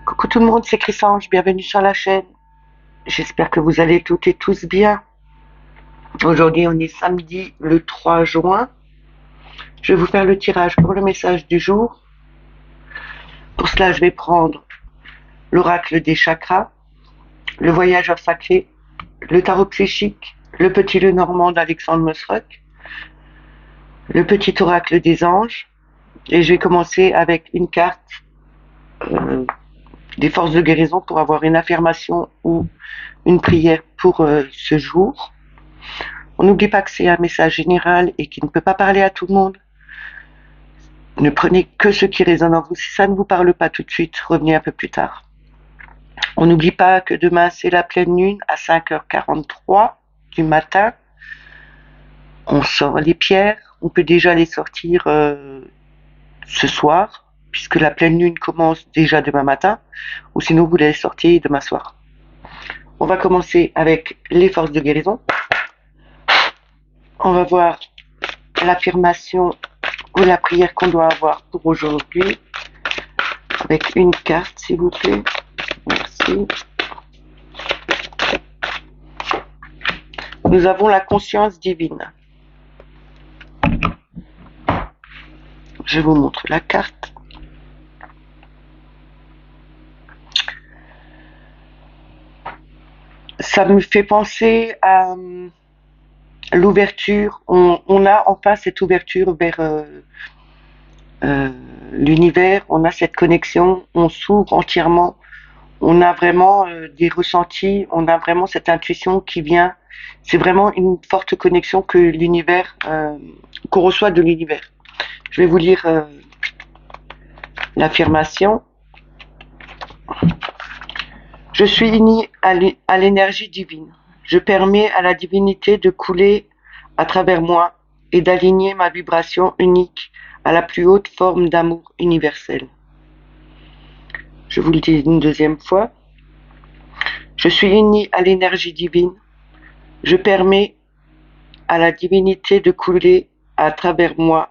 Coucou tout le monde, c'est Chrysange, bienvenue sur la chaîne. J'espère que vous allez toutes et tous bien. Aujourd'hui, on est samedi le 3 juin. Je vais vous faire le tirage pour le message du jour. Pour cela, je vais prendre l'oracle des chakras, le voyageur sacré, le tarot psychique, le petit le normand d'Alexandre Mosrock, le petit oracle des anges. Et je vais commencer avec une carte des forces de guérison pour avoir une affirmation ou une prière pour ce jour. On n'oublie pas que c'est un message général et qui ne peut pas parler à tout le monde. Ne prenez que ce qui résonne en vous. Si ça ne vous parle pas tout de suite, revenez un peu plus tard. On n'oublie pas que demain, c'est la pleine lune à 5h43 du matin. On sort les pierres. On peut déjà les sortir ce soir, puisque la pleine lune commence déjà demain matin. Ou sinon, vous les sortez demain soir. On va commencer avec les forces de guérison. On va voir l'affirmation ou la prière qu'on doit avoir pour aujourd'hui. Avec une carte, s'il vous plaît. Merci. Nous avons la conscience divine. Je vous montre la carte. Ça me fait penser à l'ouverture. On a enfin cette ouverture vers l'univers. On a cette connexion. On s'ouvre entièrement. On a vraiment des ressentis. On a vraiment cette intuition qui vient. C'est vraiment une forte connexion que l'univers, qu'on reçoit de l'univers. Je vais vous lire l'affirmation. Je suis uni à l'énergie divine. Je permets à la divinité de couler à travers moi et d'aligner ma vibration unique à la plus haute forme d'amour universel. Je vous le dis une deuxième fois. Je suis uni à l'énergie divine. Je permets à la divinité de couler à travers moi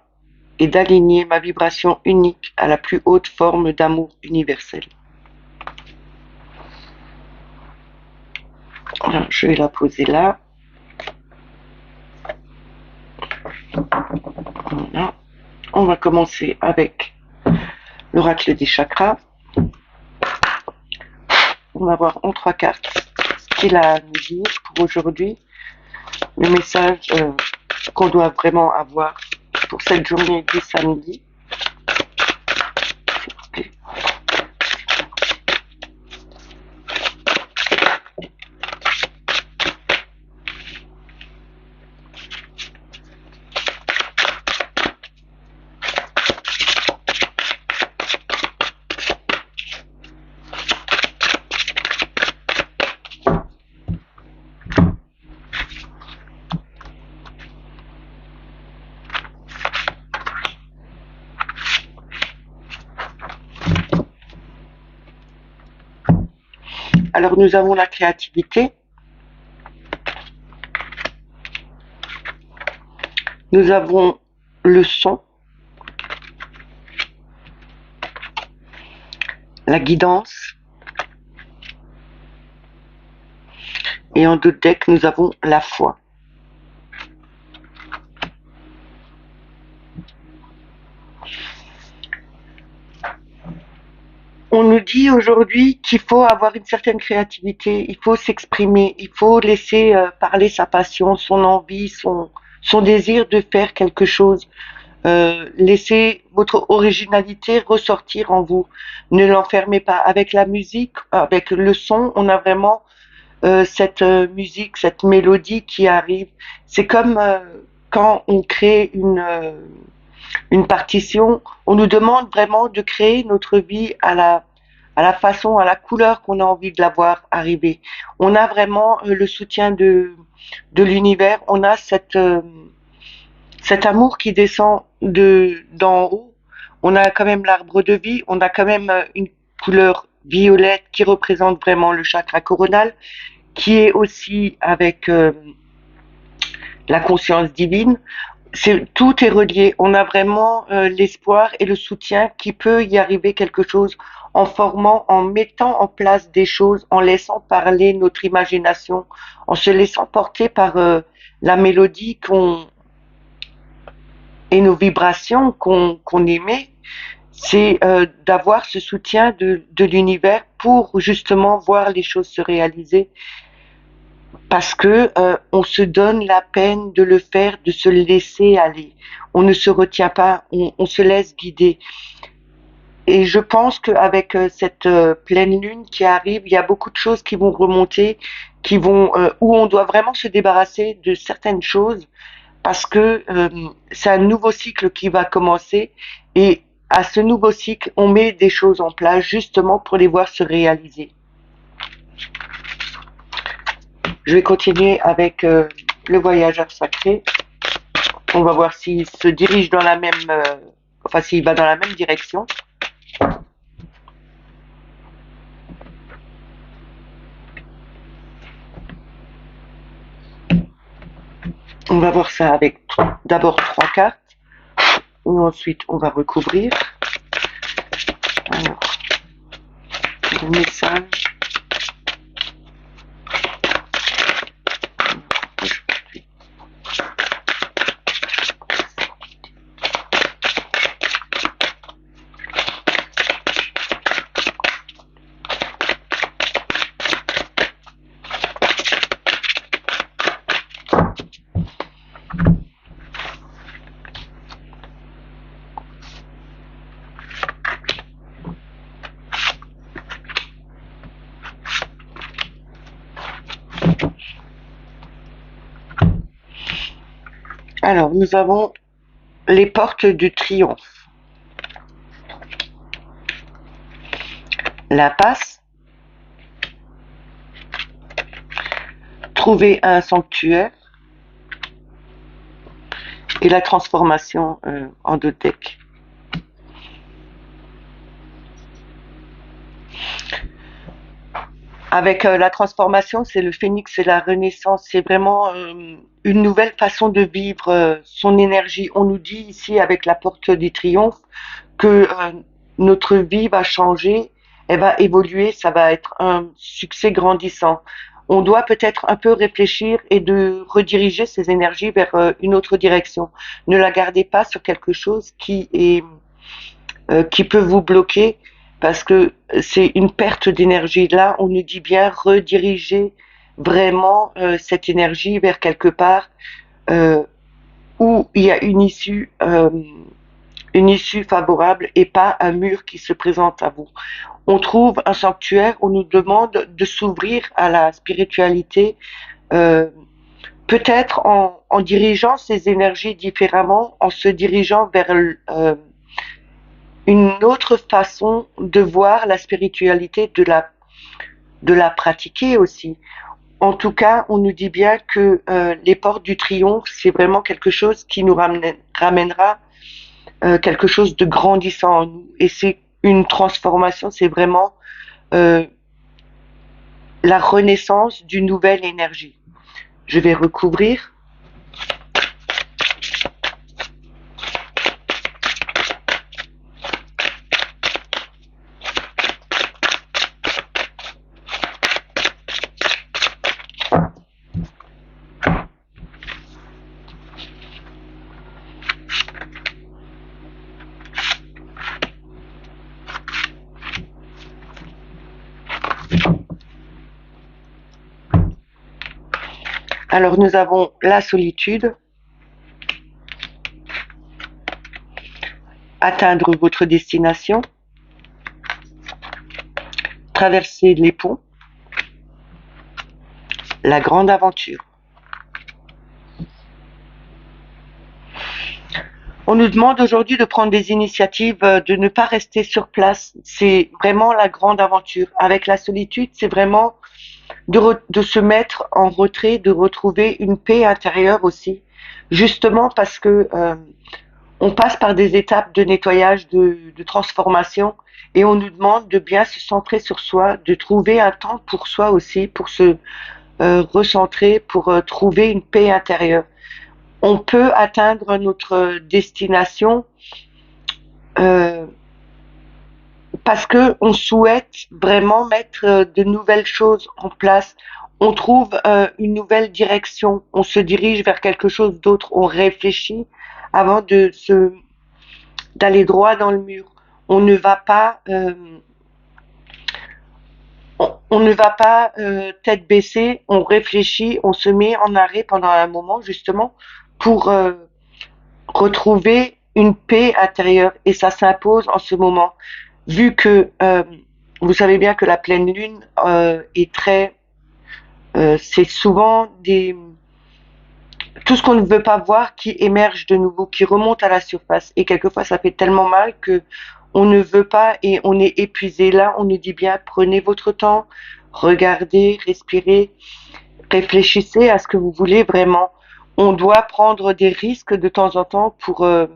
et d'aligner ma vibration unique à la plus haute forme d'amour universel. Alors, je vais la poser là. Voilà. On va commencer avec l'oracle des chakras. On va voir en 3 cartes ce qu'il a à nous dire pour aujourd'hui. Le message qu'on doit vraiment avoir pour cette journée du samedi. Alors nous avons la créativité, nous avons le son, la guidance, et en 2 decks nous avons la foi. On nous dit aujourd'hui qu'il faut avoir une certaine créativité, il faut s'exprimer, il faut laisser parler sa passion, son envie, son désir de faire quelque chose. Laissez votre originalité ressortir en vous. Ne l'enfermez pas. Avec la musique, avec le son, on a vraiment cette musique, cette mélodie qui arrive. C'est comme quand on crée une partition, on nous demande vraiment de créer notre vie à la façon, à la couleur qu'on a envie de la voir arriver. On a vraiment le soutien de l'univers, on a cet amour qui descend d'en haut. On a quand même l'arbre de vie, on a quand même une couleur violette qui représente vraiment le chakra coronal, qui est aussi avec la conscience divine. tout est relié. On a vraiment l'espoir et le soutien qu'il peut y arriver quelque chose en formant, en mettant en place des choses, en laissant parler notre imagination, en se laissant porter par la mélodie qu'on et nos vibrations qu'on émet. C'est d'avoir ce soutien de l'univers pour justement voir les choses se réaliser parce que on se donne la peine de le faire, de se laisser aller. On ne se retient pas, on se laisse guider. Et je pense qu'avec cette pleine lune qui arrive, il y a beaucoup de choses qui vont remonter, qui vont où on doit vraiment se débarrasser de certaines choses parce que c'est un nouveau cycle qui va commencer et à ce nouveau cycle, on met des choses en place justement pour les voir se réaliser. Je vais continuer avec le voyageur sacré. On va voir s'il se dirige dans la même, enfin s'il va dans la même direction. On va voir ça avec d'abord 3 cartes. Et ensuite, on va recouvrir. Alors, le message. Alors, nous avons les portes du triomphe. La passe. Trouver un sanctuaire. Et la transformation en deux decks. Avec la transformation, c'est le phénix, c'est la renaissance, c'est vraiment une nouvelle façon de vivre son énergie. On nous dit ici avec la porte du triomphe que notre vie va changer, elle va évoluer, ça va être un succès grandissant. On doit peut-être un peu réfléchir et de rediriger ces énergies vers une autre direction. Ne la gardez pas sur quelque chose qui peut vous bloquer parce que c'est une perte d'énergie. Là, on nous dit bien rediriger vraiment cette énergie vers quelque part où il y a une issue favorable et pas un mur qui se présente à vous. On trouve un sanctuaire, on nous demande de s'ouvrir à la spiritualité, euh, peut-être en dirigeant ces énergies différemment, en se dirigeant vers une autre façon de voir la spiritualité, de la pratiquer aussi. En tout cas, on nous dit bien que les portes du triomphe, c'est vraiment quelque chose qui nous ramènera quelque chose de grandissant en nous. Et c'est une transformation, c'est vraiment euh, la renaissance d'une nouvelle énergie. Je vais recouvrir. Alors nous avons la solitude, atteindre votre destination, traverser les ponts, la grande aventure. On nous demande aujourd'hui de prendre des initiatives, de ne pas rester sur place. C'est vraiment la grande aventure. Avec la solitude, c'est vraiment de se mettre en retrait, de retrouver une paix intérieure aussi. Justement parce que on passe par des étapes de nettoyage, de transformation, et on nous demande de bien se centrer sur soi, de trouver un temps pour soi aussi, pour se recentrer, pour trouver une paix intérieure. on peut atteindre notre destination euh, parce que on souhaite vraiment mettre de nouvelles choses en place. On trouve une nouvelle direction, on se dirige vers quelque chose d'autre, on réfléchit avant d'aller droit dans le mur. On ne va pas on ne va pas tête baissée, on réfléchit, on se met en arrêt pendant un moment justement pour retrouver une paix intérieure et ça s'impose en ce moment. Vu que vous savez bien que la pleine lune est très, c'est souvent des tout ce qu'on ne veut pas voir qui émerge de nouveau, qui remonte à la surface. Et quelquefois, ça fait tellement mal que on ne veut pas et on est épuisé. Là, on nous dit bien, prenez votre temps, regardez, respirez, réfléchissez à ce que vous voulez vraiment. On doit prendre des risques de temps en temps pour euh,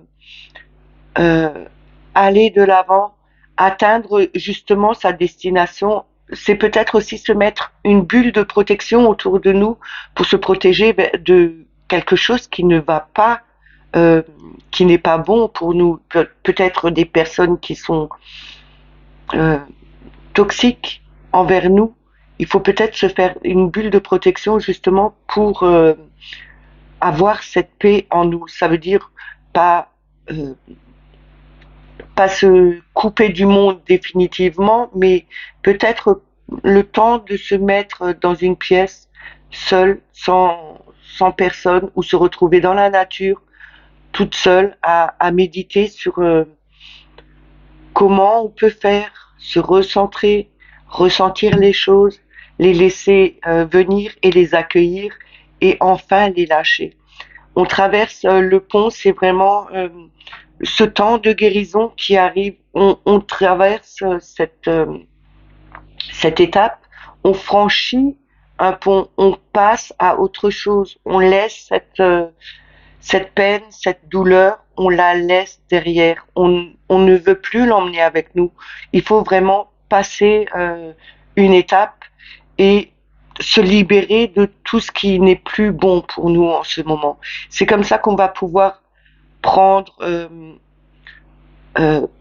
aller de l'avant, atteindre justement sa destination. C'est peut-être aussi se mettre une bulle de protection autour de nous pour se protéger de quelque chose qui ne va pas, qui n'est pas bon pour nous. Peut-être des personnes qui sont euh, toxiques envers nous. Il faut peut-être se faire une bulle de protection justement pour avoir cette paix en nous. Ça veut dire pas euh, pas se couper du monde définitivement, mais peut-être le temps de se mettre dans une pièce seule, sans personne, ou se retrouver dans la nature, toute seule, à méditer sur comment on peut faire, se recentrer, ressentir les choses, les laisser venir et les accueillir, et enfin les lâcher. On traverse le pont, c'est vraiment ce temps de guérison qui arrive. On traverse cette étape, on franchit un pont, on passe à autre chose, on laisse cette peine, cette douleur, on la laisse derrière. On ne veut plus l'emmener avec nous. Il faut vraiment passer une étape et se libérer de tout ce qui n'est plus bon pour nous en ce moment. C'est comme ça qu'on va pouvoir prendre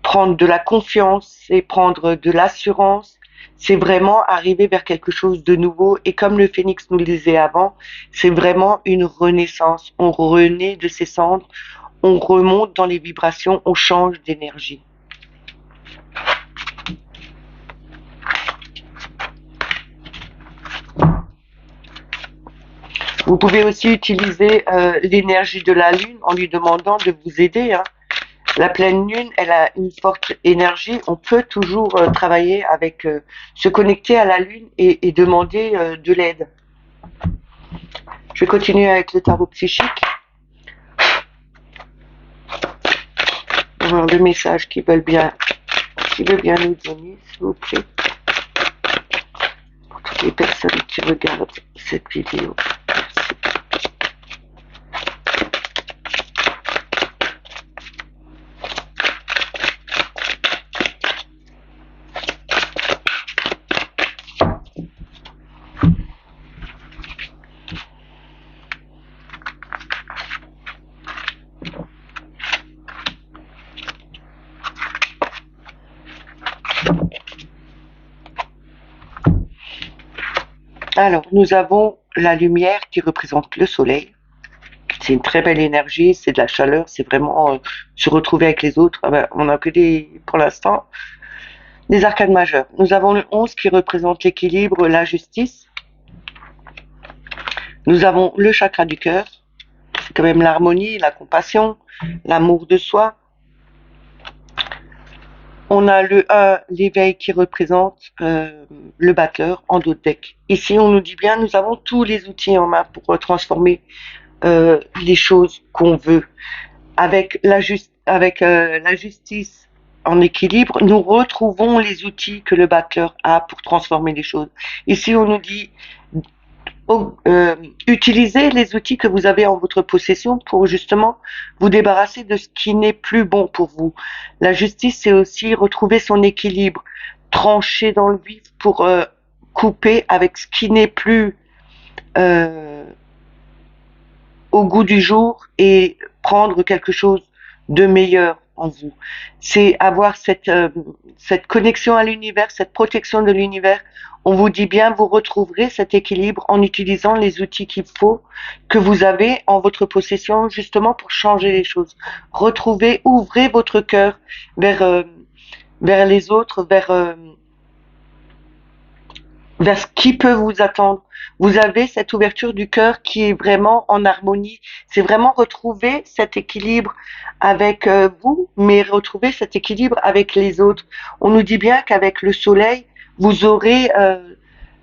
prendre de la confiance et prendre de l'assurance, c'est vraiment arriver vers quelque chose de nouveau. Et comme le phénix nous le disait avant, c'est vraiment une renaissance. On renaît de ses cendres, on remonte dans les vibrations, on change d'énergie. Vous pouvez aussi utiliser l'énergie de la lune en lui demandant de vous aider. Hein. La pleine lune, elle a une forte énergie. On peut toujours travailler avec, se connecter à la lune et demander de l'aide. Je vais continuer avec le tarot psychique. On va voir le message qui veut bien nous donner, s'il vous plaît. Pour toutes les personnes qui regardent cette vidéo. Alors, nous avons la lumière qui représente le soleil. C'est une très belle énergie, c'est de la chaleur, c'est vraiment se retrouver avec les autres. Ah ben, on n'a que pour l'instant, des arcanes majeures. Nous avons le 11 qui représente l'équilibre, la justice. Nous avons le chakra du cœur, c'est quand même l'harmonie, la compassion, l'amour de soi. On a le 1, l'éveil qui représente le battleur en dos de deck. Ici, on nous dit bien, nous avons tous les outils en main pour transformer les choses qu'on veut. Avec la justice en équilibre, nous retrouvons les outils que le battleur a pour transformer les choses. Ici, on nous dit utilisez les outils que vous avez en votre possession pour justement vous débarrasser de ce qui n'est plus bon pour vous. La justice, c'est aussi retrouver son équilibre, trancher dans le vif pour couper avec ce qui n'est plus au goût du jour et prendre quelque chose de meilleur en vous. C'est avoir cette connexion à l'univers, cette protection de l'univers. On vous dit bien, vous retrouverez cet équilibre en utilisant les outils qu'il faut, que vous avez en votre possession, justement pour changer les choses. Retrouvez, ouvrez votre cœur vers, vers les autres, vers ce qui peut vous attendre. Vous avez cette ouverture du cœur qui est vraiment en harmonie. C'est vraiment retrouver cet équilibre avec vous, mais retrouver cet équilibre avec les autres. On nous dit bien qu'avec le soleil, vous aurez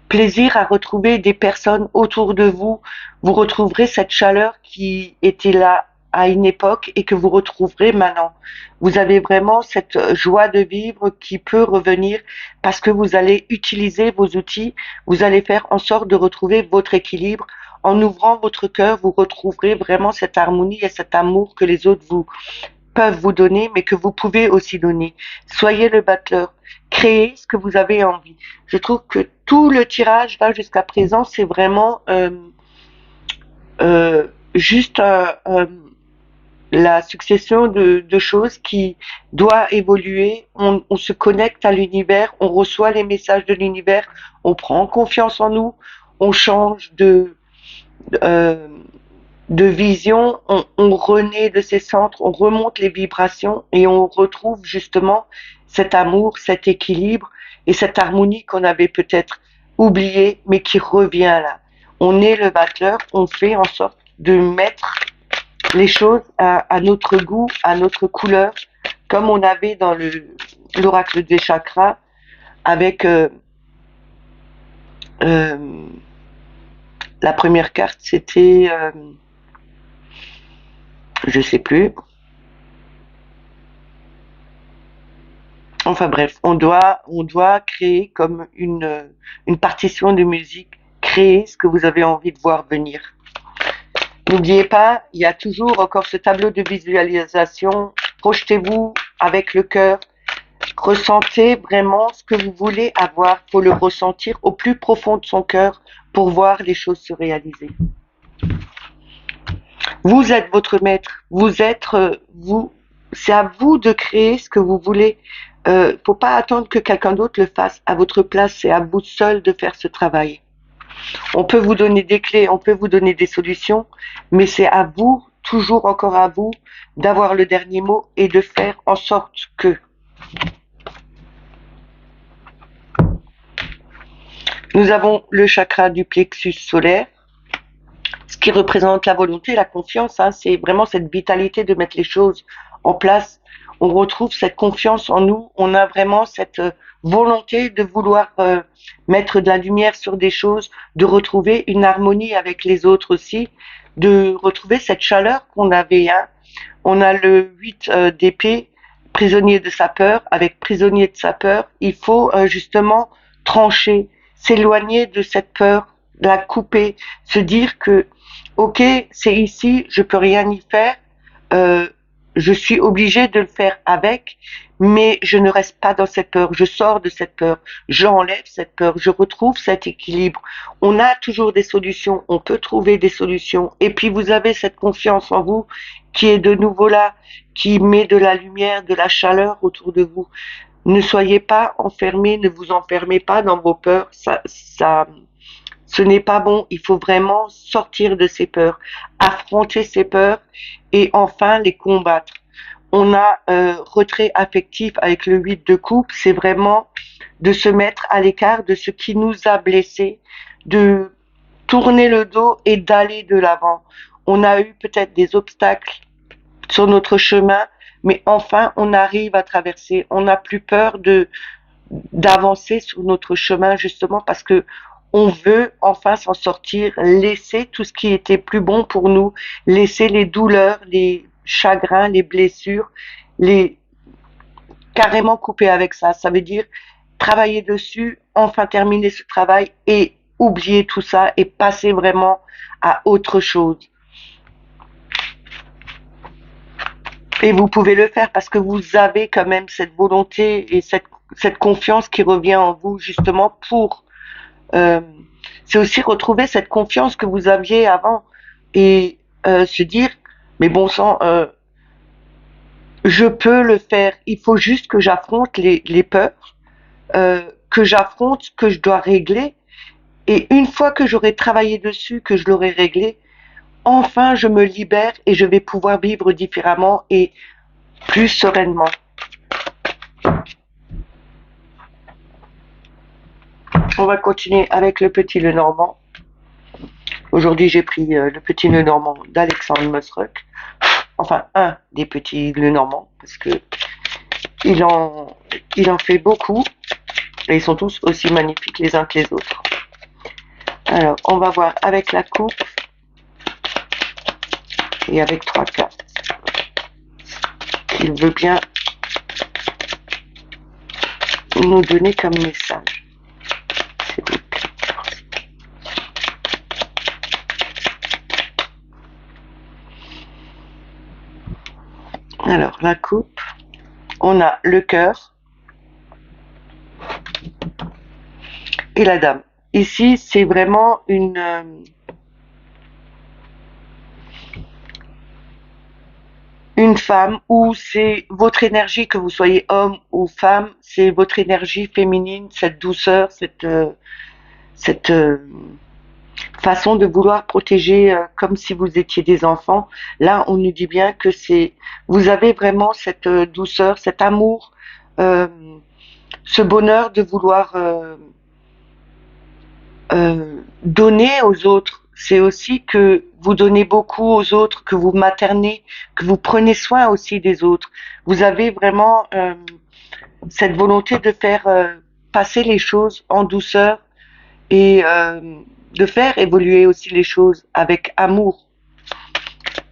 plaisir à retrouver des personnes autour de vous. Vous retrouverez cette chaleur qui était là à une époque et que vous retrouverez maintenant. Vous avez vraiment cette joie de vivre qui peut revenir parce que vous allez utiliser vos outils, vous allez faire en sorte de retrouver votre équilibre. En ouvrant votre cœur, vous retrouverez vraiment cette harmonie et cet amour que les autres vous peuvent vous donner, mais que vous pouvez aussi donner. Soyez le battleur. Créez ce que vous avez envie. Je trouve que tout le tirage là jusqu'à présent, c'est vraiment juste la succession de choses qui doit évoluer. On se connecte à l'univers, on reçoit les messages de l'univers, on prend confiance en nous, on change euh, de vision, on renaît de ses centres, on remonte les vibrations et on retrouve justement cet amour, cet équilibre et cette harmonie qu'on avait peut-être oublié mais qui revient là. On est le battleur, on fait en sorte de mettre les choses à notre goût, à notre couleur, comme on avait dans l'oracle des chakras avec euh, la première carte, c'était je sais plus. Enfin bref, on doit créer comme une partition de musique, créer ce que vous avez envie de voir venir. N'oubliez pas, il y a toujours encore ce tableau de visualisation. Projetez-vous avec le cœur. Ressentez vraiment ce que vous voulez avoir. Faut le ressentir au plus profond de son cœur pour voir les choses se réaliser. Vous êtes votre maître. Vous êtes vous. C'est à vous de créer ce que vous voulez. Faut pas attendre que quelqu'un d'autre le fasse à votre place. C'est à vous seul de faire ce travail. On peut vous donner des clés, on peut vous donner des solutions, mais c'est à vous, toujours encore à vous, d'avoir le dernier mot et de faire en sorte que. Nous avons le chakra du plexus solaire, ce qui représente la volonté, la confiance. C'est vraiment cette vitalité de mettre les choses en place. On retrouve cette confiance en nous. On a vraiment cette volonté de vouloir mettre de la lumière sur des choses, de retrouver une harmonie avec les autres aussi, de retrouver cette chaleur qu'on avait. On a le 8 d'épée, prisonnier de sa peur. Avec prisonnier de sa peur, il faut justement trancher, s'éloigner de cette peur, la couper, se dire que ok, c'est ici, je peux rien y faire, euh, je suis obligé de le faire avec, mais je ne reste pas dans cette peur, je sors de cette peur, j'enlève cette peur, je retrouve cet équilibre. On a toujours des solutions, on peut trouver des solutions, et puis vous avez cette confiance en vous qui est de nouveau là, qui met de la lumière, de la chaleur autour de vous. Ne soyez pas enfermés, ne vous enfermez pas dans vos peurs, ce n'est pas bon, il faut vraiment sortir de ces peurs, affronter ces peurs et enfin les combattre. On a retrait affectif avec le 8 de coupe, c'est vraiment de se mettre à l'écart de ce qui nous a blessés, de tourner le dos et d'aller de l'avant. On a eu peut-être des obstacles sur notre chemin, mais enfin on arrive à traverser. On n'a plus peur d'avancer sur notre chemin justement parce que on veut enfin s'en sortir, laisser tout ce qui était plus bon pour nous, laisser les douleurs, les chagrins, les blessures, les carrément couper avec ça. Ça veut dire travailler dessus, enfin terminer ce travail et oublier tout ça et passer vraiment à autre chose. Et vous pouvez le faire parce que vous avez quand même cette volonté et cette confiance qui revient en vous justement pour c'est aussi retrouver cette confiance que vous aviez avant et se dire, mais bon sang, je peux le faire. Il faut juste que j'affronte les peurs, que j'affronte, que je dois régler. Et une fois que j'aurai travaillé dessus, que je l'aurai réglé, enfin je me libère et je vais pouvoir vivre différemment et plus sereinement. On va continuer avec le petit Lenormand. Aujourd'hui, j'ai pris le petit Lenormand d'Alexandre Mosruck. Enfin, un des petits Lenormand, parce que il en, il en fait beaucoup et ils sont tous aussi magnifiques les uns que les autres. Alors, on va voir avec la coupe et avec 3 cartes. Il veut bien nous donner comme message. C'est vous. Alors, la coupe, on a le cœur et la dame. Ici, c'est vraiment une femme où c'est votre énergie, que vous soyez homme ou femme, c'est votre énergie féminine, cette douceur, cette façon de vouloir protéger comme si vous étiez des enfants. Là, on nous dit bien que vous avez vraiment cette douceur, cet amour, euh, ce bonheur de vouloir donner aux autres. C'est aussi que vous donnez beaucoup aux autres, que vous maternez, que vous prenez soin aussi des autres. Vous avez vraiment cette volonté de faire passer les choses en douceur et de faire évoluer aussi les choses avec amour.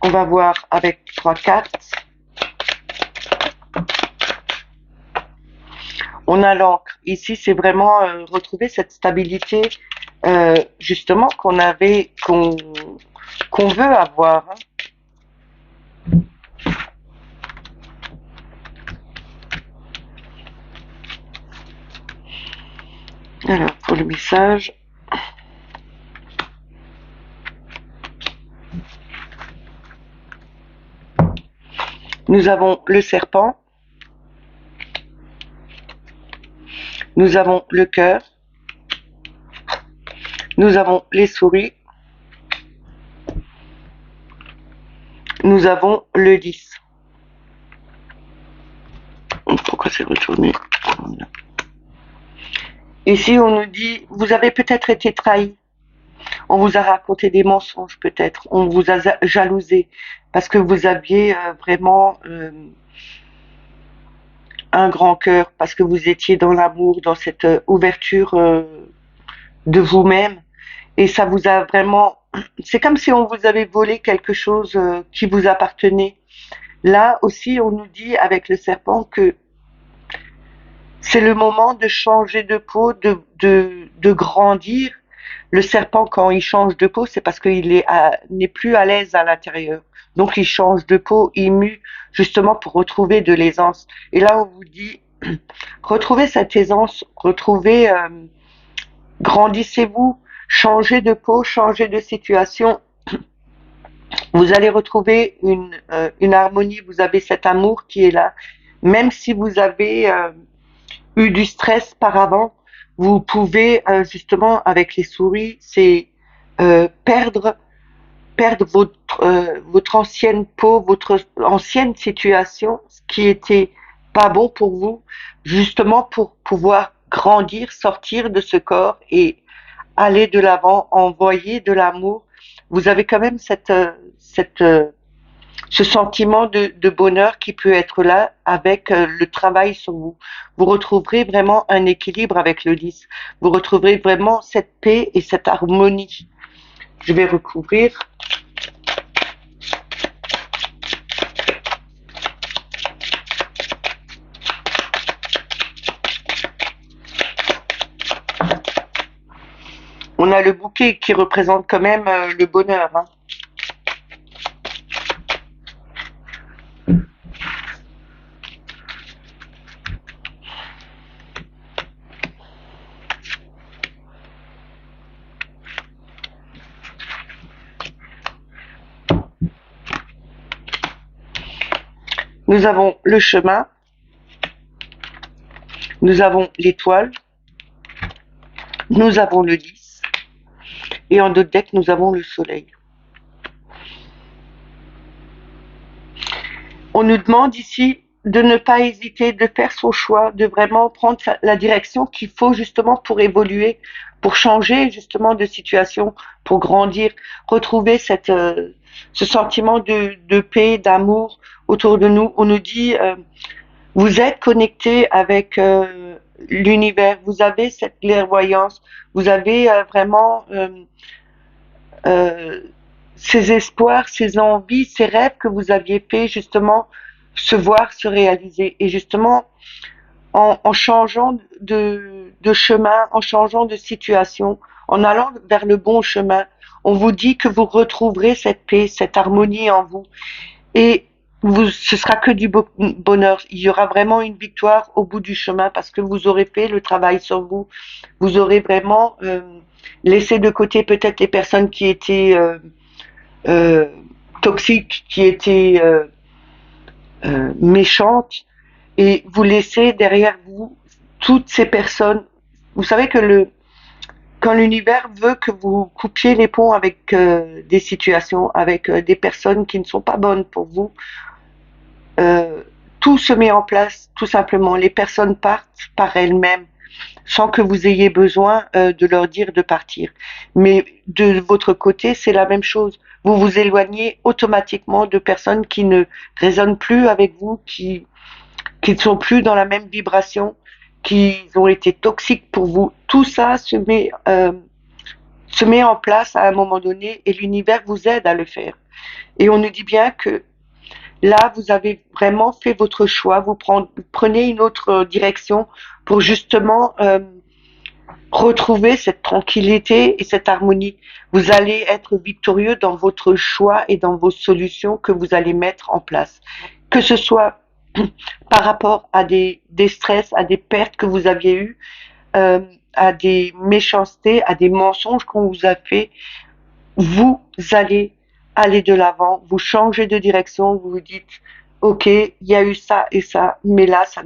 On va voir avec 3 cartes. On a l'encre. Ici, c'est vraiment retrouver cette stabilité justement qu'on veut avoir. Alors, pour le message, nous avons le serpent, nous avons le cœur, nous avons les souris, nous avons le 10. Pourquoi c'est retourné? Ici, on nous dit, vous avez peut-être été trahi. On vous a raconté des mensonges peut-être. On vous a jalousé parce que vous aviez vraiment un grand cœur, parce que vous étiez dans l'amour, dans cette ouverture de vous-même. Et ça vous a vraiment... C'est comme si on vous avait volé quelque chose qui vous appartenait. Là aussi, on nous dit avec le serpent que c'est le moment de changer de peau, de grandir. Le serpent, quand il change de peau, c'est parce qu'il n'est plus à l'aise à l'intérieur. Donc, il change de peau, il mue, justement pour retrouver de l'aisance. Et là, on vous dit, retrouvez cette aisance, grandissez-vous, changez de peau, changez de situation. Vous allez retrouver une harmonie, vous avez cet amour qui est là. Même si vous avez eu du stress par avant, vous pouvez justement avec les souris, c'est perdre votre ancienne peau, votre ancienne situation, ce qui était pas bon pour vous, justement pour pouvoir grandir, sortir de ce corps et aller de l'avant, envoyer de l'amour. Vous avez quand même ce sentiment de bonheur qui peut être là avec le travail sur vous. Vous retrouverez vraiment un équilibre avec le 10. Vous retrouverez vraiment cette paix et cette harmonie. Je vais recouvrir. On a le bouquet qui représente quand même le bonheur. Hein. Nous avons le chemin, nous avons l'étoile, nous avons le lys, et en d'autres decks, nous avons le soleil. On nous demande ici de ne pas hésiter, de faire son choix, de vraiment prendre la direction qu'il faut justement pour évoluer, pour changer justement de situation, pour grandir, retrouver ce sentiment de paix, d'amour autour de nous. On nous dit, vous êtes connecté avec l'univers, vous avez cette clairvoyance, vous avez vraiment ces espoirs, ces envies, ces rêves que vous aviez fait justement se voir se réaliser. Et justement, en changeant de chemin, en changeant de situation, en allant vers le bon chemin, on vous dit que vous retrouverez cette paix, cette harmonie en vous. Et ce sera que du bonheur. Il y aura vraiment une victoire au bout du chemin parce que vous aurez fait le travail sur vous. Vous aurez vraiment laissé de côté peut-être les personnes qui étaient toxiques, qui étaient méchantes, et vous laissez derrière vous toutes ces personnes. Vous savez que quand l'univers veut que vous coupiez les ponts avec des situations, avec des personnes qui ne sont pas bonnes pour vous, tout se met en place, tout simplement. Les personnes partent par elles-mêmes, sans que vous ayez besoin de leur dire de partir. Mais de votre côté, c'est la même chose. Vous vous éloignez automatiquement de personnes qui ne résonnent plus avec vous, qui ne sont plus dans la même vibration, qui ont été toxiques pour vous. Tout ça se met en place à un moment donné et l'univers vous aide à le faire. Et on nous dit bien que là, vous avez vraiment fait votre choix, vous prenez une autre direction pour justement retrouver cette tranquillité et cette harmonie. Vous allez être victorieux dans votre choix et dans vos solutions que vous allez mettre en place. Que ce soit par rapport à des stress, à des pertes que vous aviez eues, à des méchancetés, à des mensonges qu'on vous a fait, vous allez aller de l'avant, vous changez de direction, vous vous dites, ok, il y a eu ça et ça, mais là, ça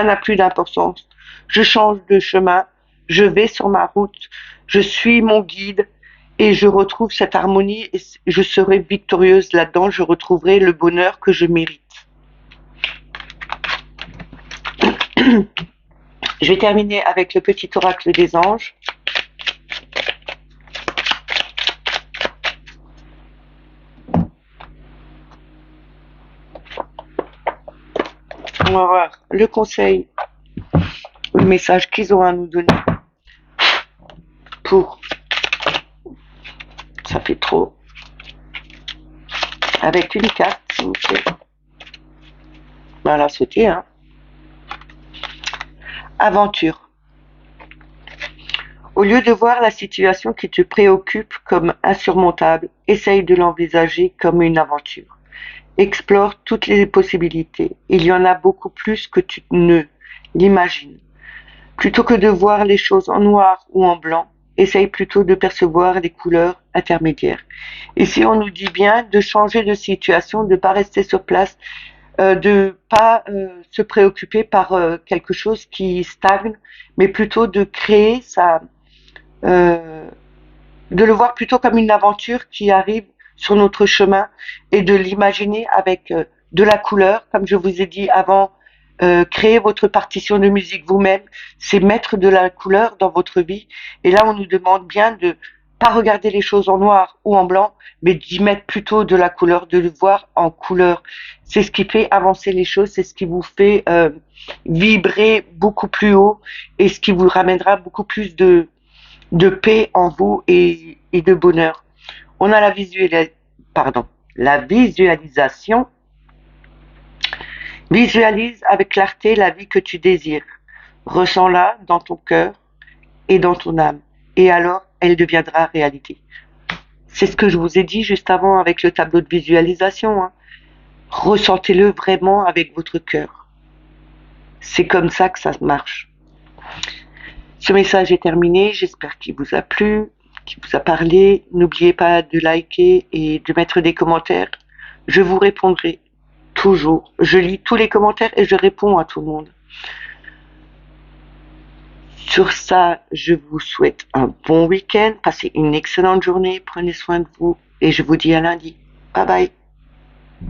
n'a plus d'importance. Je change de chemin, je vais sur ma route, je suis mon guide et je retrouve cette harmonie et je serai victorieuse là-dedans, je retrouverai le bonheur que je mérite. Je vais terminer avec le petit oracle des anges. On va voir le conseil, le message qu'ils ont à nous donner pour... Ça fait trop. Avec une carte, s'il vous plaît. Voilà, sauter, hein. Aventure. Au lieu de voir la situation qui te préoccupe comme insurmontable, essaye de l'envisager comme une aventure. Explore toutes les possibilités. Il y en a beaucoup plus que tu ne l'imagines. Plutôt que de voir les choses en noir ou en blanc, essaye plutôt de percevoir les couleurs intermédiaires. Ici, on nous dit bien de changer de situation, de ne pas rester sur place, de pas se préoccuper par quelque chose qui stagne, mais plutôt de créer de le voir plutôt comme une aventure qui arrive sur notre chemin et de l'imaginer avec de la couleur, comme je vous ai dit avant. Créer votre partition de musique vous-même, c'est mettre de la couleur dans votre vie. Et là, on nous demande bien de pas regarder les choses en noir ou en blanc, mais d'y mettre plutôt de la couleur, de le voir en couleur. C'est ce qui fait avancer les choses, c'est ce qui vous fait vibrer beaucoup plus haut et ce qui vous ramènera beaucoup plus de paix en vous et de bonheur. On a la visualisation. Visualise avec clarté la vie que tu désires. Ressens-la dans ton cœur et dans ton âme. Et alors, elle deviendra réalité. C'est ce que je vous ai dit juste avant avec le tableau de visualisation, hein. Ressentez-le vraiment avec votre cœur. C'est comme ça que ça marche. Ce message est terminé. J'espère qu'il vous a plu, qu'il vous a parlé. N'oubliez pas de liker et de mettre des commentaires. Je vous répondrai. toujours. Je lis tous les commentaires et je réponds à tout le monde. Sur ça, je vous souhaite un bon week-end, passez une excellente journée, prenez soin de vous et je vous dis à lundi. Bye bye.